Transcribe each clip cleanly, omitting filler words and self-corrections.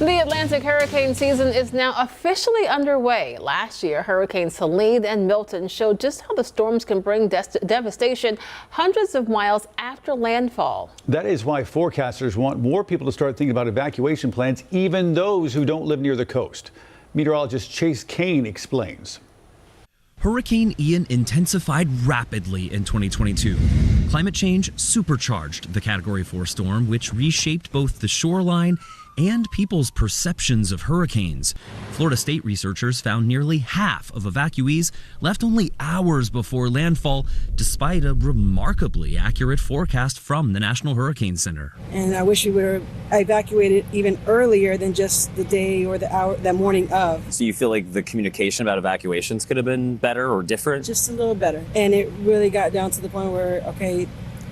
The Atlantic hurricane season is now officially underway. Last year, Hurricanes Helene and Milton showed just how the storms can bring devastation hundreds of miles after landfall. That is why forecasters want more people to start thinking about evacuation plans, even those who don't live near the coast. Meteorologist Chase Kane explains. Hurricane Ian intensified rapidly in 2022. Climate change supercharged the Category 4 storm, which reshaped both the shoreline and people's perceptions of hurricanes. Florida State researchers found nearly half of evacuees left only hours before landfall, despite a remarkably accurate forecast from the National Hurricane Center. And I wish we would have evacuated even earlier than just the day or the hour, that morning of. So you feel like the communication about evacuations could have been better or different? Just a little better. And it really got down to the point where, okay,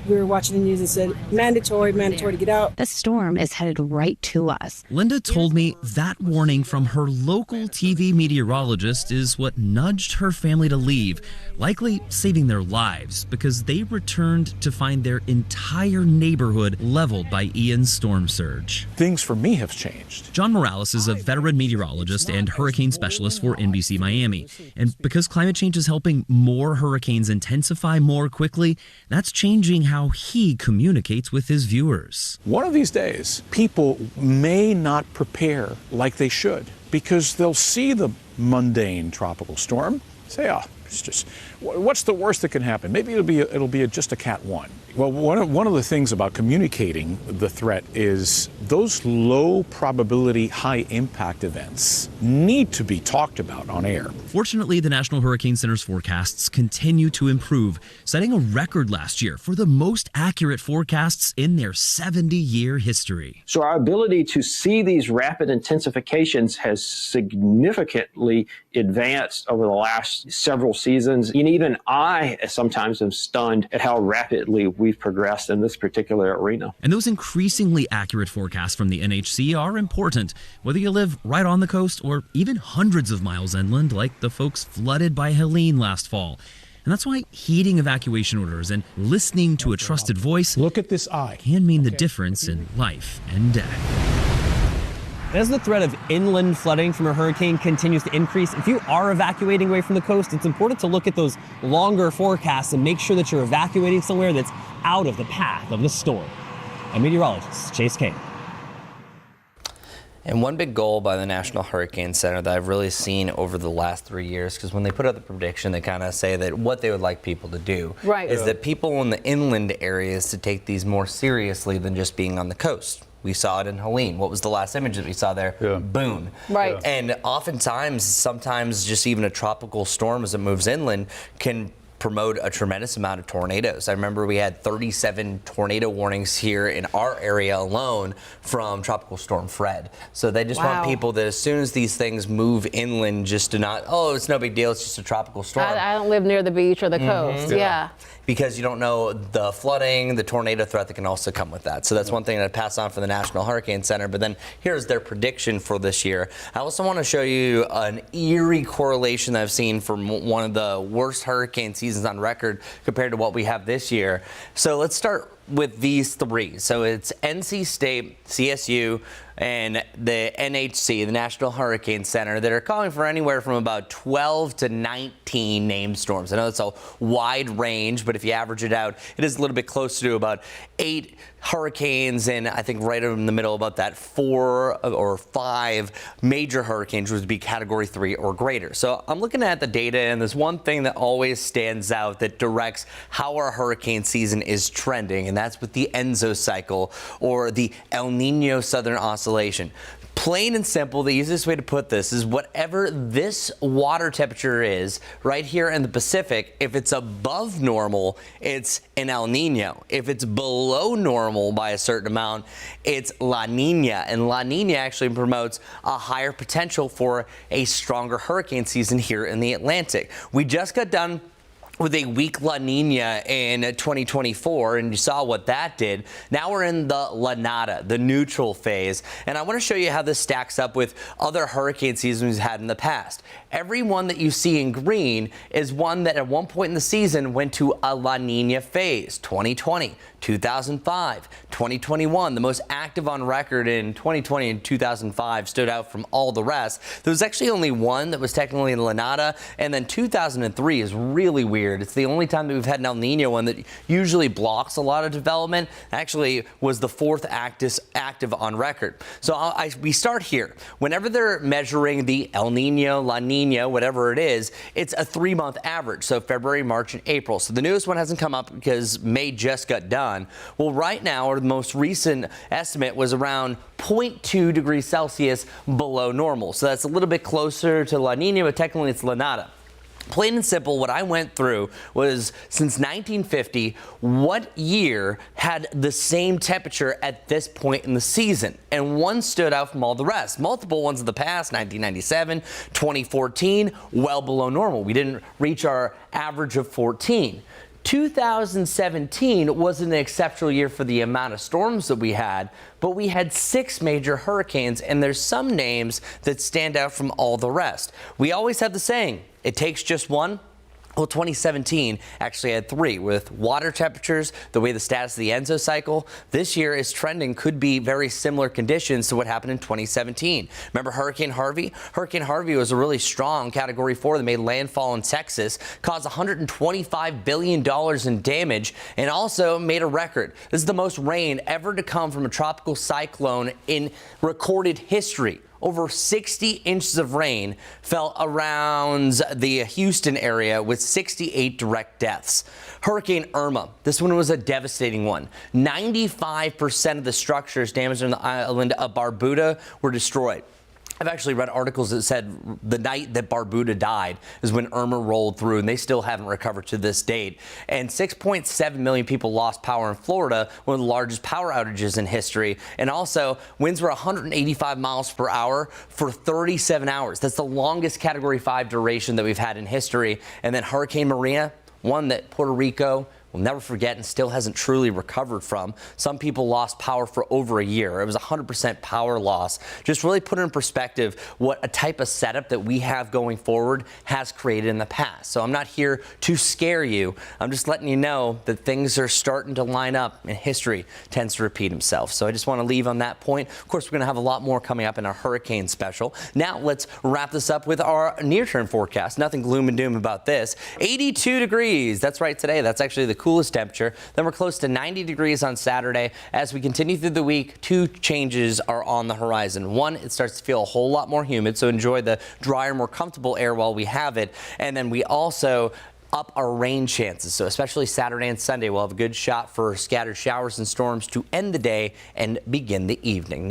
we were watching the news and said, mandatory to get out. The storm is headed right to us. Linda told me that warning from her local TV meteorologist is what nudged her family to leave, likely saving their lives because they returned to find their entire neighborhood leveled by Ian's storm surge. Things for me have changed. John Morales is a veteran meteorologist and hurricane specialist for NBC Miami. And because climate change is helping more hurricanes intensify more quickly, that's changing how he communicates with his viewers. One of these days, people may not prepare like they should because they'll see the mundane tropical storm, say, oh, it's just, what's the worst that can happen? Maybe it'll be just a Cat 1. Well, one of the things about communicating the threat is those low probability, high impact events need to be talked about on air. Fortunately, the National Hurricane Center's forecasts continue to improve, setting a record last year for the most accurate forecasts in their 70-year history. So our ability to see these rapid intensifications has significantly advanced over the last several seasons. And even I sometimes am stunned at how rapidly we've progressed in this particular arena. And those increasingly accurate forecasts from the NHC are important, whether you live right on the coast or even hundreds of miles inland, like the folks flooded by Helene last fall. And that's why heeding evacuation orders and listening to a trusted voice, look at this eye, can mean the difference in life and death. As the threat of inland flooding from a hurricane continues to increase, if you are evacuating away from the coast, it's important to look at those longer forecasts and make sure that you're evacuating somewhere that's out of the path of the storm. I'm meteorologist Chase Kane. And one big goal by the National Hurricane Center that I've really seen over the last 3 years, because when they put out the prediction, they kind of say that what they would like people to do is that people in the inland areas to take these more seriously than just being on the coast. We saw it in Helene. What was the last image that we saw there? Boone. Right. And oftentimes, sometimes just even a tropical storm as it moves inland can promote a tremendous amount of tornadoes. I remember we had 37 tornado warnings here in our area alone from Tropical Storm Fred. So they just want people that as soon as these things move inland, just to not, oh, it's no big deal, it's just a tropical storm. I don't live near the beach or the coast. Yeah. Because you don't know the flooding, the tornado threat that can also come with that. So that's one thing that I pass on for the National Hurricane Center. But then here's their prediction for this year. I also want to show you an eerie correlation that I've seen from one of the worst hurricane seasons on record compared to what we have this year. So let's start with these three. So it's NC State, CSU, and the NHC, the National Hurricane Center, that are calling for anywhere from about 12 to 19 named storms. I know it's a wide range, but if you average it out, it is a little bit closer to about 8 hurricanes, and I think right in the middle about that 4 or 5 major hurricanes would be Category 3 or greater. So I'm looking at the data, and there's one thing that always stands out that directs how our hurricane season is trending, and that's with the Enzo cycle, or the El Nino Southern Oscillation. Plain and simple, the easiest way to put this is whatever this water temperature is right here in the Pacific, if it's above normal, it's an El Nino. If it's below normal by a certain amount, it's La Nina. And La Nina actually promotes a higher potential for a stronger hurricane season here in the Atlantic. We just got done with a weak La Nina in 2024, and you saw what that did. Now we're in the La Nada, the neutral phase, and I want to show you how this stacks up with other hurricane seasons we've had in the past. Every one that you see in green is one that at one point in the season went to a La Nina phase. 2020, 2005, 2021, the most active on record in 2020 and 2005 stood out from all the rest. There was actually only one that was technically in La Nada, and then 2003 is really weird. It's the only time that we've had an El Nino one that usually blocks a lot of development. Actually was the fourth active on record. So we start here. Whenever they're measuring the El Nino, La Nina, whatever it is, it's a 3-month average. So February, March, and April. So the newest one hasn't come up because May just got done. Well, right now, or the most recent estimate was around 0.2 degrees Celsius below normal. So that's a little bit closer to La Nina, but technically it's La Nada. Plain and simple, what I went through was since 1950, what year had the same temperature at this point in the season? And one stood out from all the rest. Multiple ones in the past, 1997, 2014, well below normal. We didn't reach our average of 14. 2017 was an exceptional year for the amount of storms that we had, but we had 6 major hurricanes, and there's some names that stand out from all the rest. We always have the saying, it takes just one. Well, 2017 actually had 3 with water temperatures, the way the status of the Enso cycle. This year is trending could be very similar conditions to what happened in 2017. Remember Hurricane Harvey? Hurricane Harvey was a really strong Category 4 that made landfall in Texas, caused $125 billion in damage, and also made a record. This is the most rain ever to come from a tropical cyclone in recorded history. Over 60 inches of rain fell around the Houston area with 68 direct deaths. Hurricane Irma, this one was a devastating one. 95% of the structures damaged on the island of Barbuda were destroyed. I've actually read articles that said the night that Barbuda died is when Irma rolled through, and they still haven't recovered to this date. And 6.7 million people lost power in Florida, one of the largest power outages in history. And also, winds were 185 miles per hour for 37 hours. That's the longest Category 5 duration that we've had in history. And then Hurricane Maria, one that Puerto Rico will never forget and still hasn't truly recovered from. Some people lost power for over a year. It was 100% power loss. Just really put in perspective what a type of setup that we have going forward has created in the past. So I'm not here to scare you. I'm just letting you know that things are starting to line up and history tends to repeat itself. So I just want to leave on that point. Of course, we're going to have a lot more coming up in our hurricane special. Now let's wrap this up with our near-term forecast. Nothing gloom and doom about this. 82 degrees. That's right today. That's actually the coolest temperature. Then we're close to 90 degrees on Saturday. As we continue through the week, 2 changes are on the horizon. One, it starts to feel a whole lot more humid, so enjoy the drier, more comfortable air while we have it. And then we also up our rain chances. So especially Saturday and Sunday, we'll have a good shot for scattered showers and storms to end the day and begin the evening.